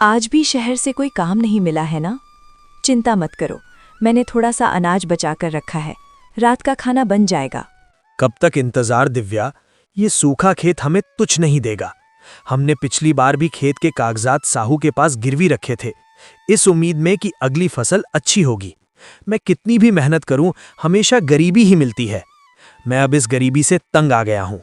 आज भी शहर से कोई काम नहीं मिला है ना? चिंता मत करो, मैंने थोड़ा सा अनाज बचा कर रखा है, रात का खाना बन जाएगा। कब तक इंतजार दिव्या? ये सूखा खेत हमें तुच्छ नहीं देगा। हमने पिछली बार भी खेत के कागजात साहू के पास गिरवी रखे थे, इस उम्मीद में कि अगली फसल अच्छी होगी। मैं कितनी भी मेहनत करूं, हमेशा गरीबी ही मिलती है। मैं अब इस गरीबी से तंग आ गया हूं।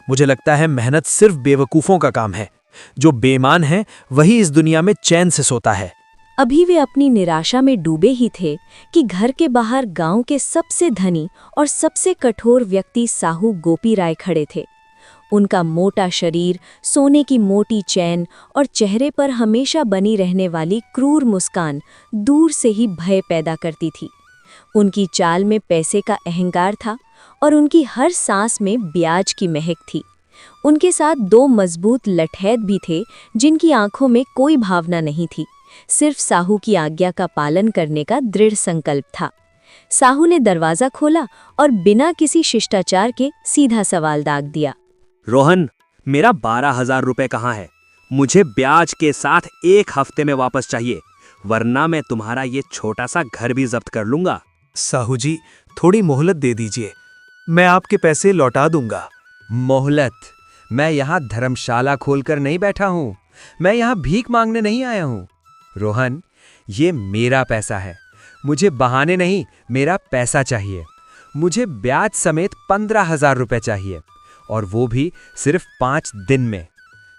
मुझे लगता है मेहनत सिर्फ बेवकूफों का काम है। जो बेईमान है वही इस दुनिया में चैन से सोता है। अभी वे अपनी निराशा में डूबे ही थे कि घर के बाहर गांव के सबसे धनी और सबसे कठोर व्यक्ति साहू गोपी राय खड़े थे। उनका मोटा शरीर, सोने की मोटी चैन और चेहरे पर हमेशा बनी रहने वाली क्रूर मुस्कान दूर से ही भय पैदा करती थी। उनकी चाल में पैसे का अहंकार था और उनकी हर सांस में ब्याज की महक थी। उनके साथ दो मजबूत लठैत भी थे जिनकी आंखों में कोई भावना नहीं थी, सिर्फ साहू की आज्ञा का पालन करने का दृढ़ संकल्प था। साहू ने दरवाजा खोला और बिना किसी शिष्टाचार के सीधा सवाल दाग दिया। रोहन, मेरा 12,000 रुपए कहाँ है? मुझे ब्याज के साथ 1 हफ्ते में वापस चाहिए, वरना मैं तुम्हारा ये छोटा सा घर भी जब्त कर लूंगा। साहू जी, थोड़ी मोहलत दे दीजिए, मैं आपके पैसे लौटा दूंगा। मोहलत? मैं यहाँ धर्मशाला खोलकर नहीं बैठा हूँ, मैं यहाँ भीख मांगने नहीं आया हूँ। रोहन, ये मेरा पैसा है, मुझे बहाने नहीं, मेरा पैसा चाहिए। मुझे ब्याज समेत 15,000 रुपए चाहिए, और वो भी सिर्फ 5 दिन में।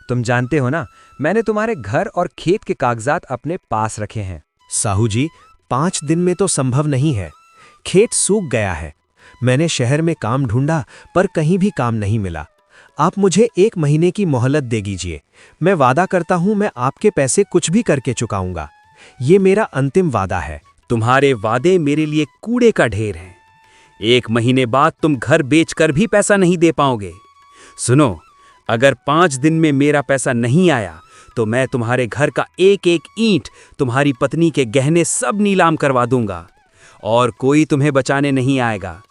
तुम जानते हो ना, मैंने तुम्हारे घर और खेत के कागजात अपने पास रखे हैं। साहू जी, 5 दिन में तो संभव नहीं है। खेत सूख गया है। मैंने शहर में काम ढूंढा पर कहीं भी काम नहीं मिला। आप मुझे 1 महीने की मोहलत दे दीजिए। मैं वादा करता हूं मैं आपके पैसे कुछ भी करके चुकाऊंगा। ये मेरा अंतिम वादा है। तुम्हारे वादे मेरे लिए कूड़े का ढेर हैं। 1 महीने बाद तुम घर बेचकर भी पैसा नहीं दे पाओगे। सुनो, अगर 5 दिन में मेरा पैसा नहीं आया तो मैं तुम्हारे घर का एक एक ईंट, तुम्हारी पत्नी के गहने सब नीलाम करवा दूंगा और कोई तुम्हें बचाने नहीं आएगा।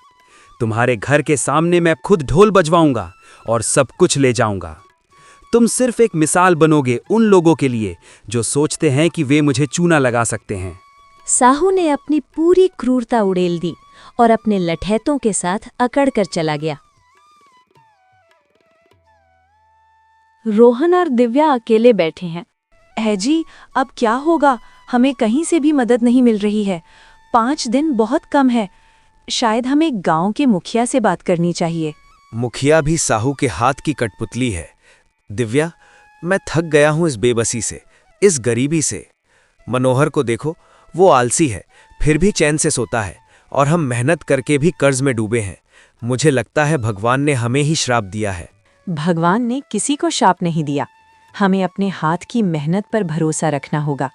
तुम्हारे घर के सामने मैं खुद ढोल बजवाऊंगा और सब कुछ ले जाऊंगा। तुम सिर्फ एक मिसाल बनोगे उन लोगों के लिए जो सोचते हैं कि वे मुझे चूना लगा सकते हैं। साहू ने अपनी पूरी क्रूरता उड़ेल दी और अपने लठैतों के साथ अकड़ कर चला गया। रोहन और दिव्या अकेले बैठे हैं। है जी, अब क्या होगा? हमें कहीं से भी मदद नहीं मिल रही है। 5 दिन बहुत कम है। शायद हमें गांव के मुखिया से बात करनी चाहिए। मुखिया भी साहू के हाथ की कठपुतली है। दिव्या, मैं थक गया हूं इस बेबसी से, इस गरीबी से। मनोहर को देखो, वो आलसी है, फिर भी चैन से सोता है, और हम मेहनत करके भी कर्ज में डूबे हैं। मुझे लगता है भगवान ने हमें ही श्राप दिया है। भगवान ने किसी को शाप नहीं दिया। हमें अपने हाथ की मेहनत पर भरोसा रखना होगा।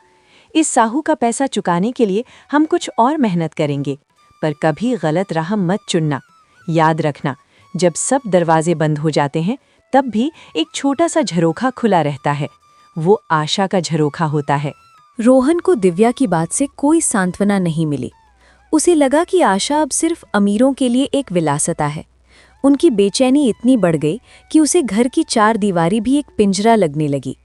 इस साहू का पैसा चुकाने के लिए हम कुछ और मेहनत करेंगे, पर कभी गलत राह मत चुनना। याद रखना, जब सब दरवाजे बंद हो जाते हैं तब भी एक छोटा सा झरोखा खुला रहता है। वो आशा का झरोखा होता है। रोहन को दिव्या की बात से कोई सांत्वना नहीं मिली। उसे लगा कि आशा अब सिर्फ अमीरों के लिए एक विलासिता है। उनकी बेचैनी इतनी बढ़ गई कि उसे घर की 4 दीवारी भी एक पिंजरा लगने लगी।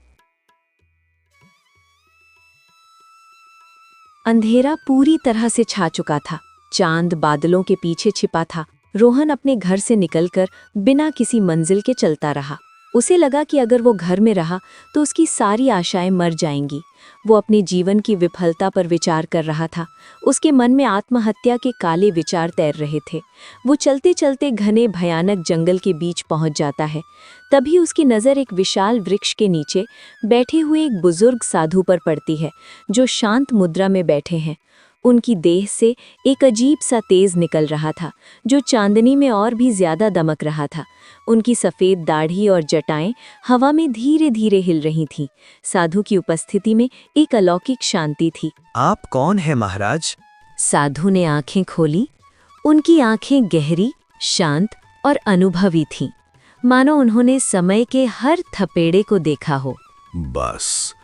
अंधेरा पूरी तरह से छा चुका था। चांद बादलों के पीछे छिपा था। रोहन अपने घर से निकलकर बिना किसी मंजिल के चलता रहा। उसे लगा कि अगर वो घर में रहा तो उसकी सारी आशाएं मर जाएंगी। वो अपने जीवन की विफलता पर विचार कर रहा था। उसके मन में आत्महत्या के काले विचार तैर रहे थे। वो चलते चलते घने भयानक जंगल के बीच पहुंच जाता है। तभी उसकी नज़र एक विशाल वृक्ष के नीचे बैठे हुए एक बुजुर्ग साधु पर पड़ती है, जो शांत मुद्रा में बैठे हैं। उनकी देह से एक अजीब सा तेज निकल रहा था, जो चांदनी में और भी ज्यादा दमक रहा था। उनकी सफ़ेद दाढ़ी और जटाएं हवा में धीरे धीरे हिल रही थीं। साधु की उपस्थिति में एक अलौकिक शांति थी। आप कौन हैं महाराज? साधु ने आंखें खोली। उनकी आंखें गहरी, शांत और अनुभवी थीं, मानो उन्होंने समय के हर थपेड़े को देखा हो। बस,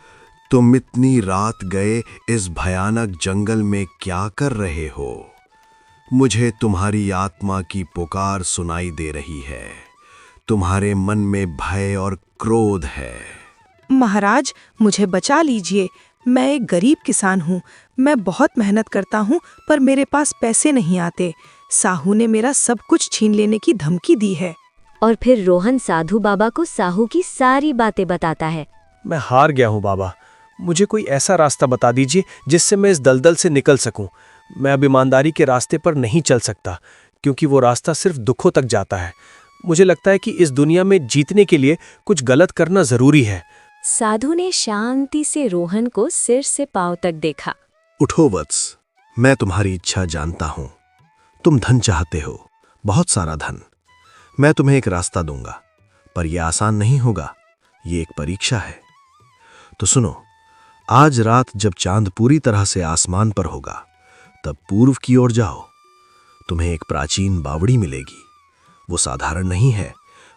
तुम इतनी रात गए इस भयानक जंगल में क्या कर रहे हो? मुझे तुम्हारी आत्मा की पुकार सुनाई दे रही है। तुम्हारे मन में भय और क्रोध है। महाराज, मुझे बचा लीजिए। मैं एक गरीब किसान हूँ। मैं बहुत मेहनत करता हूँ, पर मेरे पास पैसे नहीं आते। साहू ने मेरा सब कुछ छीन लेने की धमकी दी है। और फिर रोहन साधु बाबा को साहू की सारी बातें बताता है। मैं हार गया हूँ बाबा। मुझे कोई ऐसा रास्ता बता दीजिए जिससे मैं इस दलदल से निकल सकूं। मैं अब ईमानदारी के रास्ते पर नहीं चल सकता, क्योंकि वो रास्ता सिर्फ दुखों तक जाता है। मुझे लगता है कि इस दुनिया में जीतने के लिए कुछ गलत करना जरूरी है। साधु ने शांति से रोहन को सिर से पांव तक देखा। उठो वत्स, मैं तुम्हारी इच्छा जानता हूं। तुम धन चाहते हो, बहुत सारा धन। मैं तुम्हें एक रास्ता दूंगा, पर यह आसान नहीं होगा। ये एक परीक्षा है। तो सुनो, आज रात जब चांद पूरी तरह से आसमान पर होगा, तब पूर्व की ओर जाओ। तुम्हें एक प्राचीन बावड़ी मिलेगी। वो साधारण नहीं है,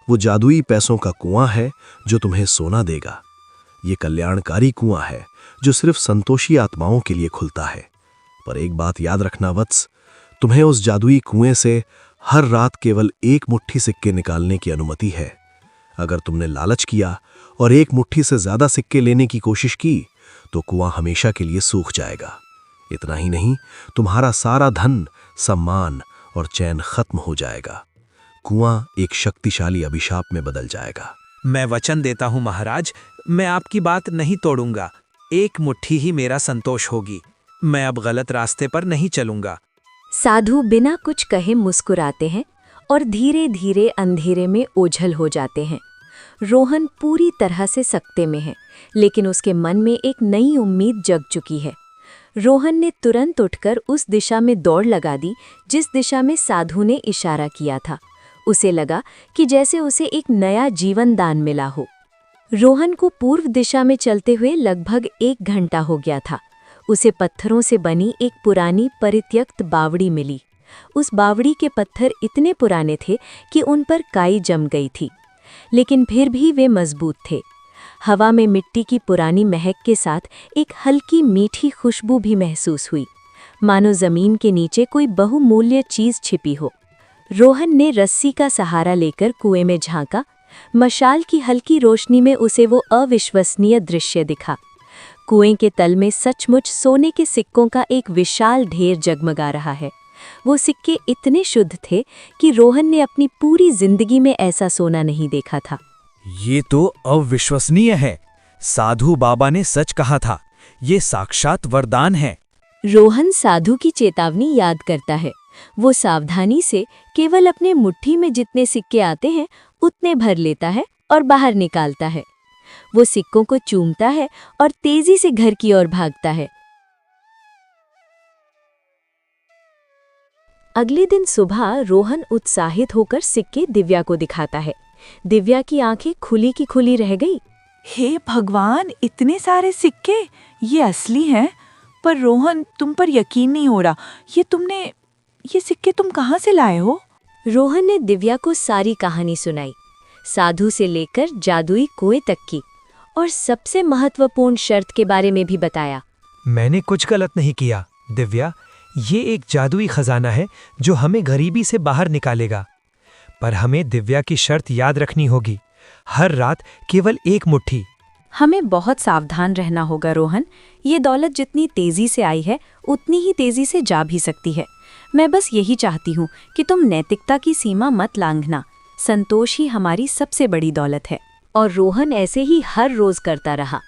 वो जादुई पैसों का कुआं है जो तुम्हें सोना देगा। ये कल्याणकारी कुआं है जो सिर्फ संतोषी आत्माओं के लिए खुलता है। पर एक बात याद रखना वत्स, तुम्हें उस जादुई कुएं से हर रात केवल एक मुट्ठी सिक्के निकालने की अनुमति है। अगर तुमने लालच किया और एक मुट्ठी से ज्यादा सिक्के लेने की कोशिश की, तो कुआं हमेशा के लिए सूख जाएगा। इतना ही नहीं, तुम्हारा सारा धन, सम्मान और चैन खत्म हो जाएगा। कुआं एक शक्तिशाली अभिशाप में बदल जाएगा। मैं वचन देता हूँ महाराज, मैं आपकी बात नहीं तोड़ूंगा। एक मुट्ठी ही मेरा संतोष होगी। मैं अब गलत रास्ते पर नहीं चलूंगा। साधु बिना कुछ कहे मुस्कुराते हैं और धीरे धीरे अंधेरे में ओझल हो जाते हैं। रोहन पूरी तरह से सकते में है, लेकिन उसके मन में एक नई उम्मीद जग चुकी है। रोहन ने तुरंत उठकर उस दिशा में दौड़ लगा दी जिस दिशा में साधु ने इशारा किया था। उसे लगा कि जैसे उसे एक नया जीवन दान मिला हो। रोहन को पूर्व दिशा में चलते हुए लगभग 1 घंटा हो गया था। उसे पत्थरों से बनी एक पुरानी परित्यक्त बावड़ी मिली। उस बावड़ी के पत्थर इतने पुराने थे कि उन पर काई जम गई थी, लेकिन फिर भी वे मजबूत थे। हवा में मिट्टी की पुरानी महक के साथ एक हल्की मीठी खुशबू भी महसूस हुई, मानो जमीन के नीचे कोई बहुमूल्य चीज छिपी हो। रोहन ने रस्सी का सहारा लेकर कुएं में झांका। मशाल की हल्की रोशनी में उसे वो अविश्वसनीय दृश्य दिखा। कुएं के तल में सचमुच सोने के सिक्कों का एक विशाल ढेर जगमगा रहा है। वो सिक्के इतने शुद्ध थे कि रोहन ने अपनी पूरी जिंदगी में ऐसा सोना नहीं देखा था। ये तो अविश्वसनीय है। साधु बाबा ने सच कहा था। ये साक्षात वरदान है। रोहन साधु की चेतावनी याद करता है। वो सावधानी से केवल अपने मुट्ठी में जितने सिक्के आते हैं उतने भर लेता है और बाहर निकालता है। वो सिक्कों को चूमता है और तेजी से घर की ओर भागता है। अगले दिन सुबह रोहन उत्साहित होकर सिक्के दिव्या को दिखाता है। दिव्या की आंखें खुली की खुली रह गई। हे भगवान, इतने सारे सिक्के! ये असली हैं? पर रोहन, तुम पर यकीन नहीं हो रहा। ये सिक्के तुम कहाँ से लाए हो? रोहन ने दिव्या को सारी कहानी सुनाई, साधु से लेकर जादुई कुएं तक की, और सबसे महत्वपूर्ण शर्त के बारे में भी बताया। मैंने कुछ गलत नहीं किया दिव्या। ये एक जादुई खजाना है जो हमें गरीबी से बाहर निकालेगा। पर हमें दिव्या की शर्त याद रखनी होगी। हर रात केवल एक मुट्ठी। हमें बहुत सावधान रहना होगा रोहन। ये दौलत जितनी तेजी से आई है उतनी ही तेजी से जा भी सकती है। मैं बस यही चाहती हूँ कि तुम नैतिकता की सीमा मत लांघना। संतोष ही हमारी सबसे बड़ी दौलत है। और रोहन ऐसे ही हर रोज करता रहा।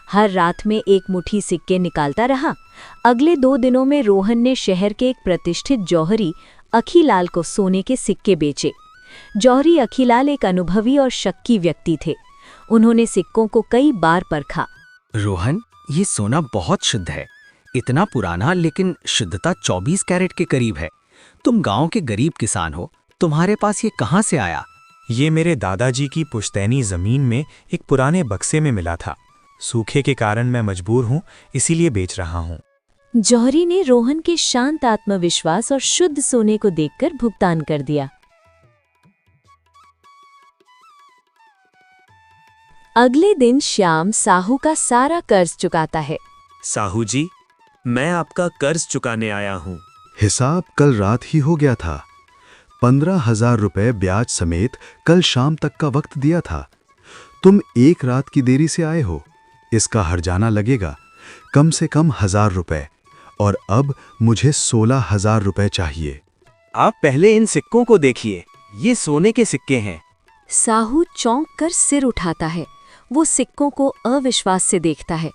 हर रात में एक मुट्ठी सिक्के निकालता रहा। अगले 2 दिनों में रोहन ने शहर के एक प्रतिष्ठित जौहरी अखीलाल को सोने के सिक्के बेचे। जौहरी अखीलाल एक अनुभवी और शक्की व्यक्ति थे। उन्होंने सिक्कों को कई बार परखा। रोहन, ये सोना बहुत शुद्ध है। इतना पुराना, लेकिन शुद्धता 24 कैरेट के करीब है। तुम गांव के गरीब किसान हो, तुम्हारे पास ये कहाँ से आया? ये मेरे दादाजी की पुश्तैनी जमीन में एक पुराने बक्से में मिला था। सूखे के कारण मैं मजबूर हूँ, इसीलिए बेच रहा हूँ। जौहरी ने रोहन के शांत आत्मविश्वास और शुद्ध सोने को देखकर भुगतान कर दिया। अगले दिन श्याम साहू का सारा कर्ज चुकाता है। साहू जी, मैं आपका कर्ज चुकाने आया हूँ। हिसाब कल रात ही हो गया था। 15,000 रुपए ब्याज समेत कल शाम तक का वक्त दिया था। तुम एक रात की देरी से आए हो, इसका हर्जाना लगेगा कम से कम 1000 रुपए, और अब मुझे 16,000 रुपए चाहिए। आप पहले इन सिक्कों को देखिए, ये सोने के सिक्के हैं। साहू चौंक कर सिर उठाता है। वो सिक्कों को अविश्वास से देखता है।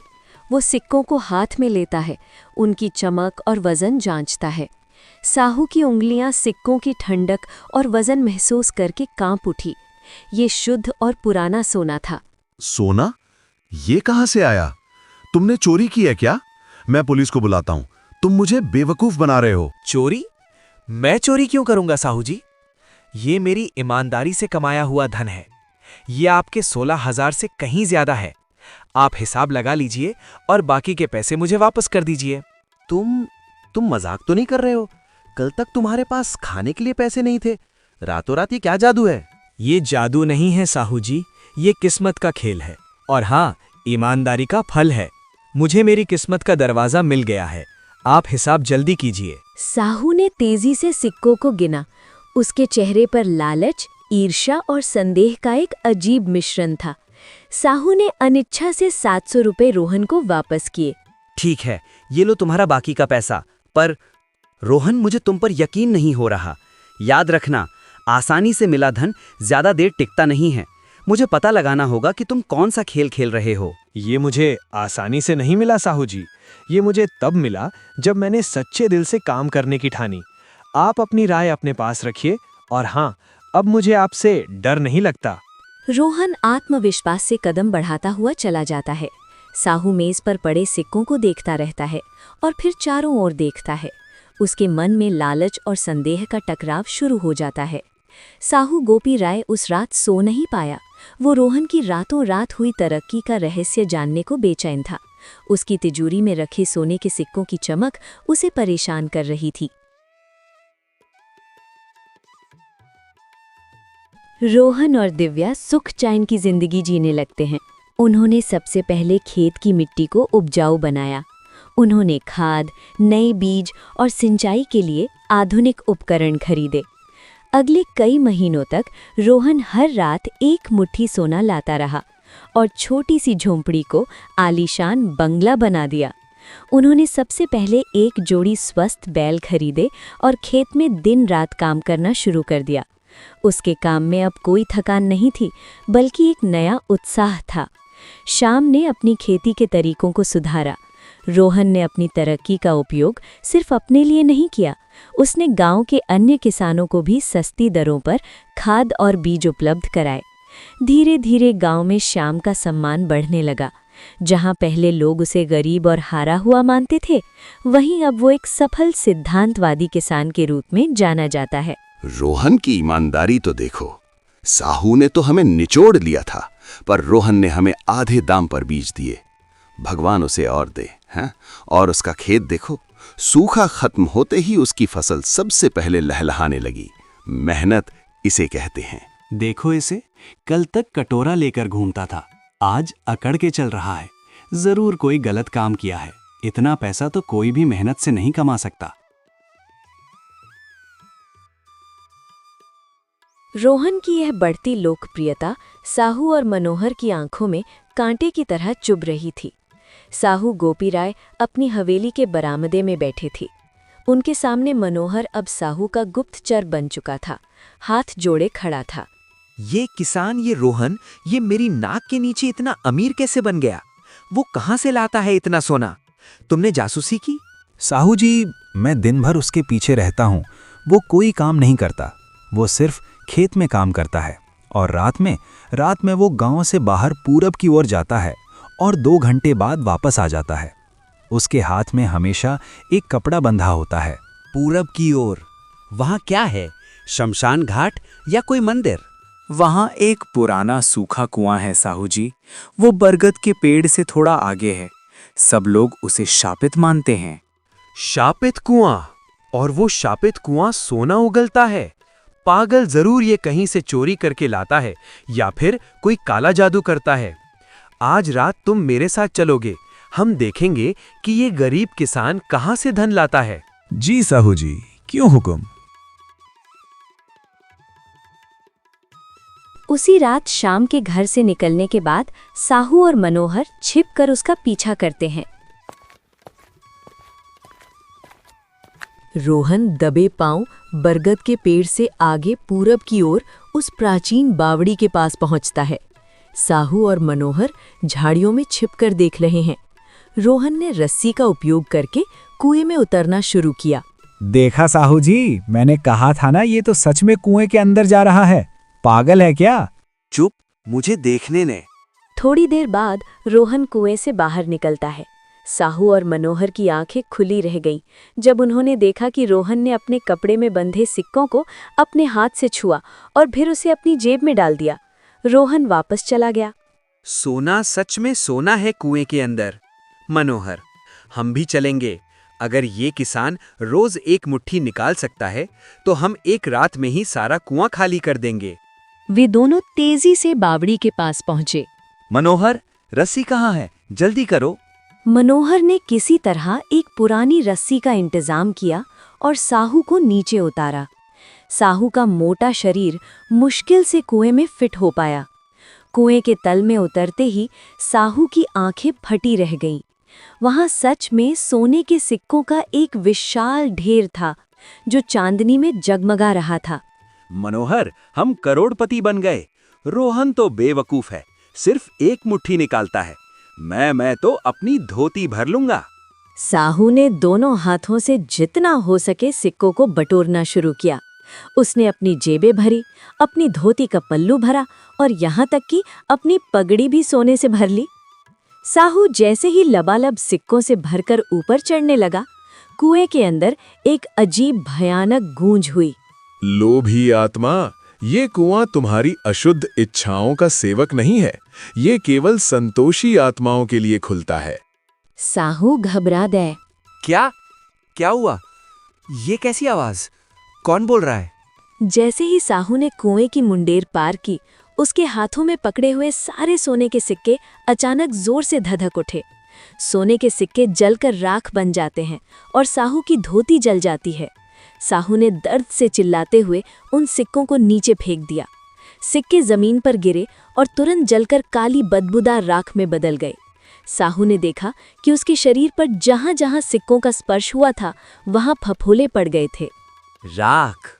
वो सिक्कों को हाथ में लेता है, उनकी चमक और वजन जांचता है। साहू की उंगलियां सिक्कों की ठंडक और वजन महसूस करके कांप उठी। ये शुद्ध और पुराना सोना था। सोना? ये कहां से आया? तुमने चोरी की है क्या? मैं पुलिस को बुलाता हूं। तुम मुझे बेवकूफ बना रहे हो। चोरी? मैं चोरी क्यों करूंगा साहू जी? ये मेरी ईमानदारी से कमाया हुआ धन है। ये आपके 16,000 से कहीं ज्यादा है। आप हिसाब लगा लीजिए और बाकी के पैसे मुझे वापस कर दीजिए। तुम मजाक तो नहीं कर रहे हो? कल तक तुम्हारे पास खाने के लिए पैसे नहीं थे, रातों रात ये क्या जादू है? ये जादू नहीं है साहू जी, ये किस्मत का खेल है, और हाँ, ईमानदारी का फल है। मुझे मेरी किस्मत का दरवाजा मिल गया है। आप हिसाब जल्दी कीजिए। साहू ने तेजी से सिक्कों को गिना। उसके चेहरे पर लालच, ईर्ष्या और संदेह का एक अजीब मिश्रण था। साहू ने अनिच्छा से 700 रुपए रोहन को वापस किए। ठीक है, ये लो तुम्हारा बाकी का पैसा। पर रोहन, मुझे तुम पर यकीन नहीं हो रहा। याद रखना, आसानी से मिला धन ज्यादा देर टिकता नहीं है। मुझे पता लगाना होगा कि तुम कौन सा खेल खेल रहे हो। ये मुझे आसानी से नहीं मिला साहू जी। ये मुझे तब मिला जब मैंने सच्चे दिल से काम करने की ठानी। आप अपनी राय अपने पास रखिए, और हाँ, अब मुझे आपसे डर नहीं लगता। रोहन आत्मविश्वास से कदम बढ़ाता हुआ चला जाता है। साहू मेज पर पड़े सिक्कों को देखता रहता है और फिर चारों ओर देखता है। उसके मन में लालच और संदेह का टकराव शुरू हो जाता है। साहू गोपी राय उस रात सो नहीं पाया। वो रोहन की रातों रात हुई तरक्की का रहस्य जानने को बेचैन था। उसकी तिजोरी में रखे सोने के सिक्कों की चमक उसे परेशान कर रही थी। रोहन और दिव्या सुख चैन की जिंदगी जीने लगते हैं। उन्होंने सबसे पहले खेत की मिट्टी को उपजाऊ बनाया। उन्होंने खाद, नए बीज और सिंचाई के लिए आधुनिक उपकरण खरीदे। अगले कई महीनों तक रोहन हर रात एक मुट्ठी सोना लाता रहा और छोटी सी झोंपड़ी को आलीशान बंगला बना दिया। उन्होंने सबसे पहले एक जोड़ी स्वस्थ बैल खरीदे और खेत में दिन रात काम करना शुरू कर दिया। उसके काम में अब कोई थकान नहीं थी, बल्कि एक नया उत्साह था। श्याम ने अपनी खेती के तरीकों को सुधारा। रोहन ने अपनी तरक्की का उपयोग सिर्फ अपने लिए नहीं किया, उसने गांव के अन्य किसानों को भी सस्ती दरों पर खाद और बीज उपलब्ध कराए। धीरे धीरे गांव में श्याम का सम्मान बढ़ने लगा। जहां पहले लोग उसे गरीब और हारा हुआ मानते थे, वहीं अब वो एक सफल सिद्धांतवादी किसान के रूप में जाना जाता है। रोहन की ईमानदारी तो देखो। साहू ने तो हमें निचोड़ लिया था, पर रोहन ने हमें आधे दाम पर बीज दिए। भगवान उसे और दे, हैं? और उसका खेत देखो, सूखा खत्म होते ही उसकी फसल सबसे पहले लहलहाने लगी। मेहनत इसे कहते हैं। देखो इसे, कल तक कटोरा लेकर घूमता था, आज अकड़ के चल रहा है। जरूर कोई गलत काम किया है। इतना पैसा तो कोई भी मेहनत से नहीं कमा सकता। रोहन की यह बढ़ती लोकप्रियता साहू और मनोहर की आंखों में कांटे की तरह चुभ रही थी। साहू गोपी राय अपनी हवेली के बरामदे में बैठे थे। उनके सामने मनोहर अब साहू का गुप्तचर बन चुका था, हाथ जोड़े खड़ा था। ये किसान, ये रोहन, ये मेरी नाक के नीचे इतना अमीर कैसे बन गया? वो कहाँ से लाता है इतना सोना? तुमने जासूसी की? साहू जी, मैं दिन भर उसके पीछे रहता हूँ। वो कोई काम नहीं करता, वो सिर्फ खेत में काम करता है, और रात में वो गांव से बाहर पूरब की ओर जाता है और 2 घंटे बाद वापस आ जाता है। उसके हाथ में हमेशा एक कपड़ा बंधा होता है। पूरब की ओर? वहाँ क्या है? शमशान घाट या कोई मंदिर? वहाँ एक पुराना सूखा कुआं है साहू जी। वो बरगद के पेड़ से थोड़ा आगे है। सब लोग उसे शापित मानते हैं। शापित कुआं? और वो शापित कुआं सोना उगलता है? पागल जरूर ये कहीं से चोरी करके लाता है, या फिर कोई काला जादू करता है। आज रात तुम मेरे साथ चलोगे, हम देखेंगे कि ये गरीब किसान कहाँ से धन लाता है। जी साहू जी, क्यों हुक्म? उसी रात शाम के घर से निकलने के बाद साहू और मनोहर छिपकर उसका पीछा करते हैं। रोहन दबे पांव बरगद के पेड़ से आगे पूरब की ओर उस प्राचीन बावड़ी के पास पहुंचता है। साहू और मनोहर झाड़ियों में छिपकर देख रहे हैं। रोहन ने रस्सी का उपयोग करके कुएं में उतरना शुरू किया। देखा साहू जी, मैंने कहा था ना, ये तो सच में कुएं के अंदर जा रहा है। पागल है क्या? चुप, मुझे देखने ने। थोड़ी देर बाद रोहन कुएं से बाहर निकलता है। साहू और मनोहर की आंखें खुली रह गईं जब उन्होंने देखा कि रोहन ने अपने कपड़े में बंधे सिक्कों को अपने हाथ से छुआ और फिर उसे अपनी जेब में डाल दिया। रोहन वापस चला गया। सोना सच में सोना है कुएं के अंदर। मनोहर, हम भी चलेंगे। अगर ये किसान रोज एक मुट्ठी निकाल सकता है तो हम एक रात में ही सारा कुआं खाली कर देंगे। वे दोनों तेजी से बावड़ी के पास पहुंचे। मनोहर, रस्सी कहाँ है? जल्दी करो। मनोहर ने किसी तरह एक पुरानी रस्सी का इंतजाम किया और साहू को नीचे उतारा। साहू का मोटा शरीर मुश्किल से कुएं में फिट हो पाया। कुएं के तल में उतरते ही साहू की आंखें फटी रह गईं। वहां सच में सोने के सिक्कों का एक विशाल ढेर था जो चांदनी में जगमगा रहा था। मनोहर, हम करोड़पति बन गए। रोहन तो बेवकूफ है, सिर्फ एक मुट्ठी निकालता है। मैं तो अपनी धोती भर लूंगा। साहू ने दोनों हाथों से जितना हो सके सिक्कों को बटोरना शुरू किया। उसने अपनी जेबें भरी, अपनी धोती का पल्लू भरा और यहाँ तक कि अपनी पगड़ी भी सोने से भर ली। साहू जैसे ही लबालब सिक्कों से भरकर ऊपर चढ़ने लगा, कुएं के अंदर एक अजीब भयानक गूंज हुई। लोभी आत्मा, ये कुआं तुम्हारी अशुद्ध इच्छाओं का सेवक नहीं है। ये केवल संतोषी आत्माओं के लिए खुलता है। साहू घबरा गए। क्या हुआ? ये कैसी आवाज? कौन बोल रहा है? जैसे ही साहू ने कुएं की मुंडेर पार की, उसके हाथों में पकड़े हुए सारे सोने के सिक्के अचानक जोर से धधक उठे। सोने के सिक्के जलकर राख बन जाते हैं और साहू की धोती जल जाती है। साहू ने दर्द से चिल्लाते हुए उन सिक्कों को नीचे फेंक दिया। सिक्के जमीन पर गिरे और तुरंत जलकर काली बदबूदार राख में बदल गए। साहू ने देखा कि उसके शरीर पर जहां जहां सिक्कों का स्पर्श हुआ था वहां फफोले पड़ गए थे। राख?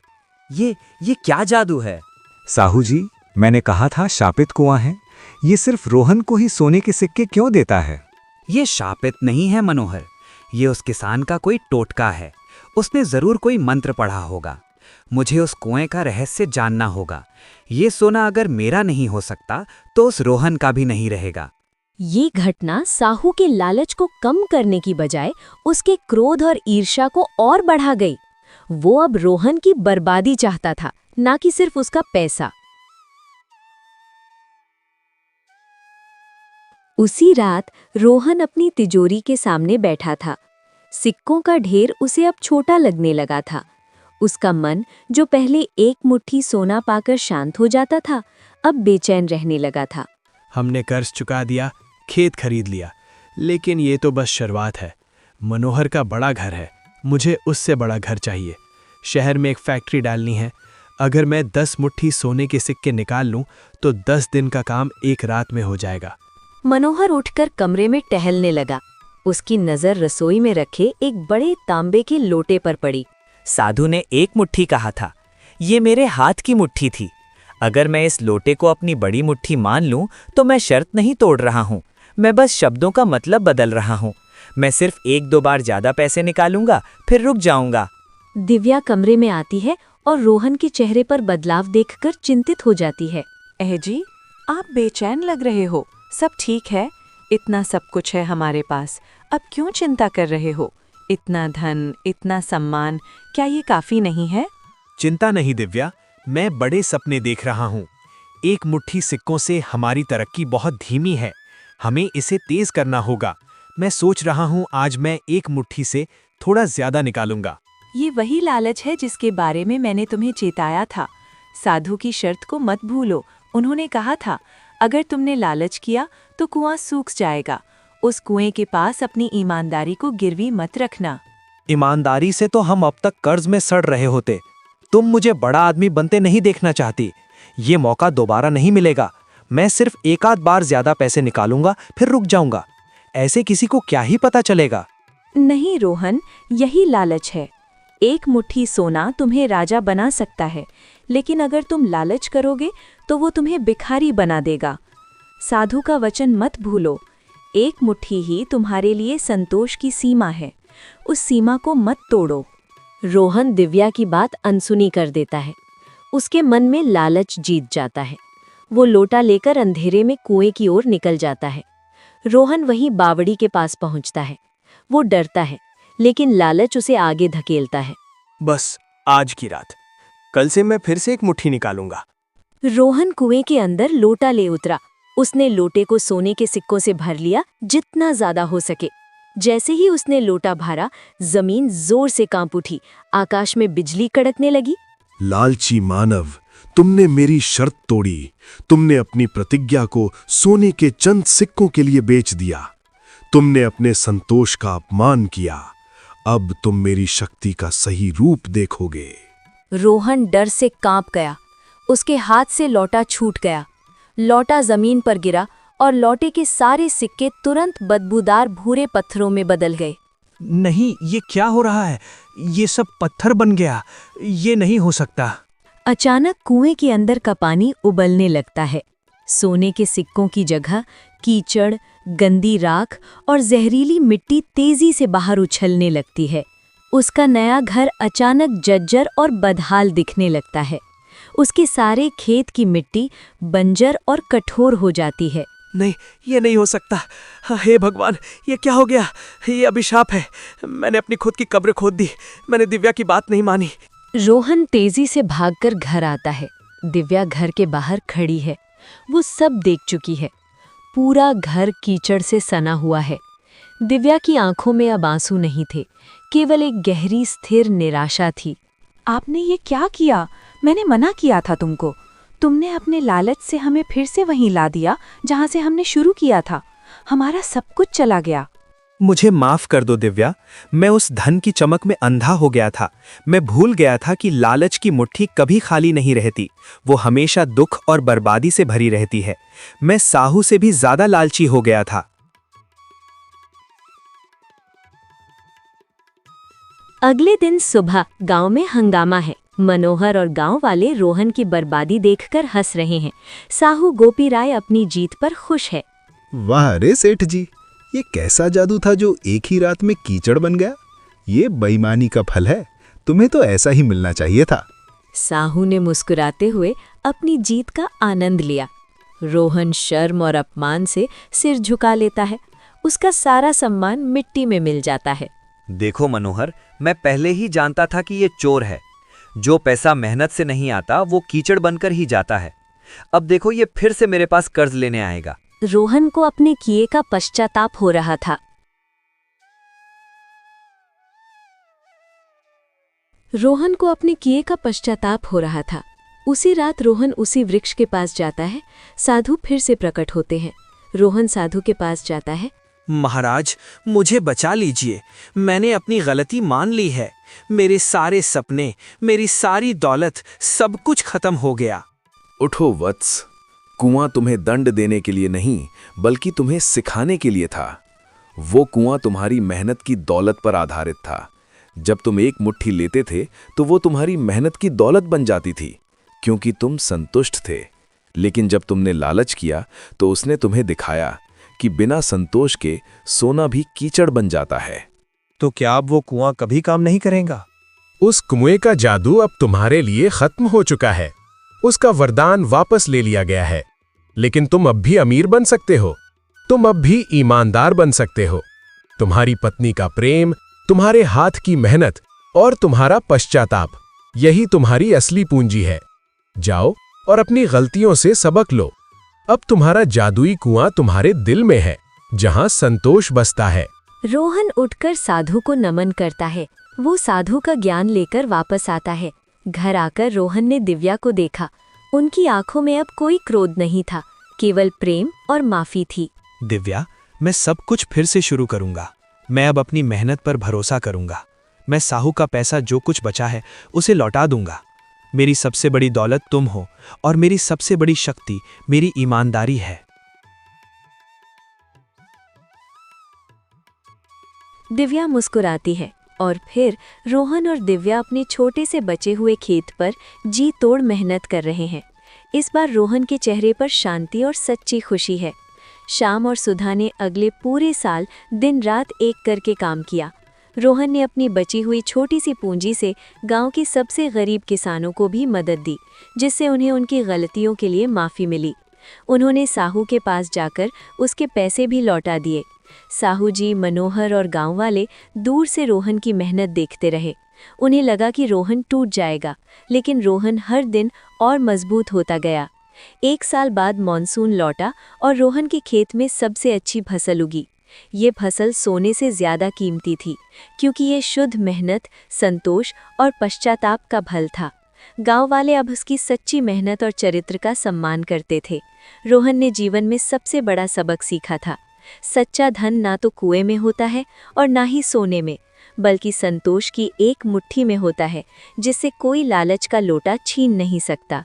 ये क्या जादू है? साहू जी, मैंने कहा था शापित कुआं है। ये सिर्फ रोहन को ही सोने के सिक्के क्यों देता है? ये शापित नहीं है मनोहर, ये उस किसान का कोई टोटका है। उसने जरूर कोई मंत्र पढ़ा होगा। मुझे उस कुएं का रहस्य जानना होगा। ये सोना अगर मेरा नहीं हो सकता तो उस रोहन का भी नहीं रहेगा। ये घटना साहू के लालच को कम करने की बजाय उसके क्रोध और ईर्ष्या को और बढ़ा गई। वो अब रोहन की बर्बादी चाहता था, ना कि सिर्फ उसका पैसा। उसी रात रोहन अपनी तिजोरी के सामने बैठा था। सिक्कों का ढेर उसे अब छोटा लगने लगा था। उसका मन, जो पहले एक मुट्ठी सोना पाकर शांत हो जाता था, अब बेचैन रहने लगा था। हमने कर्ज चुका दिया, खेत खरीद लिया, लेकिन ये तो बस शुरुआत है। मनोहर का बड़ा घर है, मुझे उससे बड़ा घर चाहिए। शहर में एक फैक्ट्री डालनी है। अगर मैं 10 मुट्ठी सोने के सिक्के निकाल लूं तो 10 दिन का काम एक रात में हो जाएगा। मनोहर उठकर कमरे में टहलने लगा। उसकी नजर रसोई में रखे एक बड़े तांबे के लोटे पर पड़ी। साधु ने एक मुट्ठी कहा था, ये मेरे हाथ की मुट्ठी थी। अगर मैं इस लोटे को अपनी बड़ी मुट्ठी मान लूं तो मैं शर्त नहीं तोड़ रहा हूं, मैं बस शब्दों का मतलब बदल रहा हूं। मैं सिर्फ 1-2 बार ज्यादा पैसे निकालूंगा, फिर रुक जाऊंगा। दिव्या कमरे में आती है और रोहन के चेहरे पर बदलाव देखकर चिंतित हो जाती है। जी, आप बेचैन लग रहे हो। सब ठीक है? इतना सब कुछ है हमारे पास, अब क्यों चिंता कर रहे हो? इतना धन, इतना सम्मान, क्या ये काफी नहीं है? चिंता नहीं दिव्या, मैं बड़े सपने देख रहा हूँ। एक मुट्ठी सिक्कों से हमारी तरक्की बहुत धीमी है, हमें इसे तेज करना होगा। मैं सोच रहा हूँ आज मैं एक मुट्ठी से थोड़ा ज्यादा निकालूंगा। ये वही लालच है जिसके बारे में मैंने तुम्हें चेताया था। साधु की शर्त को मत भूलो। उन्होंने कहा था, अगर तुमने लालच किया तो कुआं सूख जाएगा। उस कुएं के पास अपनी ईमानदारी को गिरवी मत रखना। ईमानदारी से तो हम अब तक कर्ज में सड़ रहे होते। तुम मुझे बड़ा आदमी बनते नहीं देखना चाहती। ये मौका दोबारा नहीं मिलेगा। मैं सिर्फ एक आध बार ज्यादा पैसे निकालूंगा, फिर रुक जाऊंगा। ऐसे किसी को क्या ही पता चलेगा। नहीं रोहन, यही लालच है। एक मुट्ठी सोना तुम्हें राजा बना सकता है, लेकिन अगर तुम लालच करोगे तो वो तुम्हें भिखारी बना देगा। साधु का वचन मत भूलो। एक मुट्ठी ही तुम्हारे लिए संतोष की सीमा है, उस सीमा को मत तोड़ो। रोहन दिव्या की बात अनसुनी कर देता है। उसके मन में लालच जीत जाता है। वो लोटा लेकर अंधेरे में कुएं की ओर निकल जाता है। रोहन वहीं बावड़ी के पास पहुंचता है। वो डरता है, लेकिन लालच उसे आगे धकेलता है। बस आज की रात, कल से मैं फिर से एक मुट्ठी निकालूंगा। रोहन कुएं के अंदर लोटा ले उतरा। उसने लोटे को सोने के सिक्कों से भर लिया, जितना ज्यादा हो सके। जैसे ही उसने लोटा भरा, जमीन जोर से कांप उठी। आकाश में बिजली कड़कने लगी। लालची मानव, तुमने मेरी शर्त तोड़ी। तुमने अपनी प्रतिज्ञा को सोने के चंद सिक्कों के लिए बेच दिया। तुमने अपने संतोष का अपमान किया। अब तुम मेरी शक्ति का सही रूप देखोगे। रोहन डर से कांप गया। उसके हाथ से लोटा छूट गया। लोटा जमीन पर गिरा और लोटे के सारे सिक्के तुरंत बदबूदार भूरे पत्थरों में बदल गए। नहीं, ये क्या हो रहा है? ये सब पत्थर बन गया। ये नहीं हो सकता। अचानक कुएं के अंदर का पानी उबलने लगता है। सोने के सिक्कों की जगह कीचड़, गंदी राख और जहरीली मिट्टी तेजी से बाहर उछलने लगती है। उसका नया घर अचानक जर्जर और बदहाल दिखने लगता है। उसके सारे खेत की मिट्टी बंजर और कठोर हो जाती है। नहीं, ये नहीं हो सकता। हे भगवान, ये क्या हो गया? ये अभिशाप है। मैंने अपनी खुद की कब्र खोद दी। मैंने दिव्या की बात नहीं मानी। रोहन तेजी से भागकर घर आता है। दिव्या घर के बाहर खड़ी है। वो सब देख चुकी है। पूरा घर कीचड़ से सना हुआ है। दिव्या की आंखों में अब आंसू नहीं थे, केवल एक गहरी स्थिर निराशा थी। आपने ये क्या किया? मैंने मना किया था तुमको। तुमने अपने लालच से हमें फिर से वहीं ला दिया जहां से हमने शुरू किया था। हमारा सब कुछ चला गया। मुझे माफ कर दो दिव्या। मैं उस धन की चमक में अंधा हो गया था। मैं भूल गया था कि लालच की मुट्ठी कभी खाली नहीं रहती। वो हमेशा दुख और बर्बादी से भरी रहती है। मैं साहू से भी ज्यादा लालची हो गया था। अगले दिन सुबह गांव में हंगामा है। मनोहर और गांव वाले रोहन की बर्बादी देखकर हंस रहे हैं। साहू गोपी राय अपनी जीत पर खुश है। वाह रे सेठ जी, ये कैसा जादू था जो एक ही रात में कीचड़ बन गया? ये बेईमानी का फल है। तुम्हें तो ऐसा ही मिलना चाहिए था। साहू ने मुस्कुराते हुए अपनी जीत का आनंद लिया। रोहन शर्म और अपमान से सिर झुका लेता है। उसका सारा सम्मान मिट्टी में मिल जाता है। देखो मनोहर, मैं पहले ही जानता था कि ये चोर है। जो पैसा मेहनत से नहीं आता वो कीचड़ बनकर ही जाता है। अब देखो, ये फिर से मेरे पास कर्ज लेने आएगा। रोहन को अपने किए का पश्चाताप हो रहा था। उसी रात रोहन उसी वृक्ष के पास जाता है। साधु फिर से प्रकट होते हैं। रोहन साधु के पास जाता है। महाराज, मुझे बचा लीजिए। मैंने अपनी गलती मान ली है। मेरे सारे सपने, मेरी सारी दौलत, सब कुछ खत्म हो गया। उठो वत्स, कुआं तुम्हें दंड देने के लिए नहीं बल्कि तुम्हें सिखाने के लिए था। वो कुआं तुम्हारी मेहनत की दौलत पर आधारित था। जब तुम एक मुट्ठी लेते थे तो वो तुम्हारी मेहनत की दौलत बन जाती थी, क्योंकि तुम संतुष्ट थे। लेकिन जब तुमने लालच किया तो उसने तुम्हें दिखाया कि बिना संतोष के सोना भी कीचड़ बन जाता है। तो क्या अब वो कुआं कभी काम नहीं करेगा? उस कुएं का जादू अब तुम्हारे लिए खत्म हो चुका है। उसका वरदान वापस ले लिया गया है। लेकिन तुम अब भी अमीर बन सकते हो। तुम अब भी ईमानदार बन सकते हो। तुम्हारी पत्नी का प्रेम, तुम्हारे हाथ की मेहनत और तुम्हारा पश्चाताप, यही तुम्हारी असली पूंजी है। जाओ और अपनी गलतियों से सबक लो। अब तुम्हारा जादुई कुआं तुम्हारे दिल में है, जहां संतोष बसता है। रोहन उठकर साधु को नमन करता है। वो साधु का ज्ञान लेकर वापस आता है। घर आकर रोहन ने दिव्या को देखा। उनकी आंखों में अब कोई क्रोध नहीं था, केवल प्रेम और माफी थी। दिव्या, मैं सब कुछ फिर से शुरू करूंगा। मैं अब अपनी मेहनत पर भरोसा करूंगा। मैं साहू का पैसा जो कुछ बचा है उसे लौटा दूंगा। मेरी सबसे बड़ी दौलत तुम हो और मेरी सबसे बड़ी शक्ति मेरी ईमानदारी है। दिव्या मुस्कुराती है और फिर रोहन और दिव्या अपने छोटे से बचे हुए खेत पर जी तोड़ मेहनत कर रहे हैं। इस बार रोहन के चेहरे पर शांति और सच्ची खुशी है। श्याम और सुधा ने अगले पूरे साल दिन रात एक करके काम किया। रोहन ने अपनी बची हुई छोटी सी पूंजी से गांव के सबसे गरीब किसानों को भी मदद दी, जिससे उन्हें उनकी गलतियों के लिए माफ़ी मिली। उन्होंने साहू के पास जाकर उसके पैसे भी लौटा दिए। साहू जी, मनोहर और गांव वाले दूर से रोहन की मेहनत देखते रहे। उन्हें लगा कि रोहन टूट जाएगा, लेकिन रोहन हर दिन और मजबूत होता गया। 1 साल बाद मॉनसून लौटा और रोहन के खेत में सबसे अच्छी फसल उगी। ये फसल सोने से ज्यादा कीमती थी, क्योंकि ये शुद्ध मेहनत, संतोष और पश्चाताप का फल था। गांव वाले अब उसकी सच्ची मेहनत और चरित्र का सम्मान करते थे। रोहन ने जीवन में सबसे बड़ा सबक सीखा था। सच्चा धन ना तो कुएं में होता है और ना ही सोने में, बल्कि संतोष की एक मुट्ठी में होता है, जिससे कोई लालच का लोटा छीन नहीं सकता।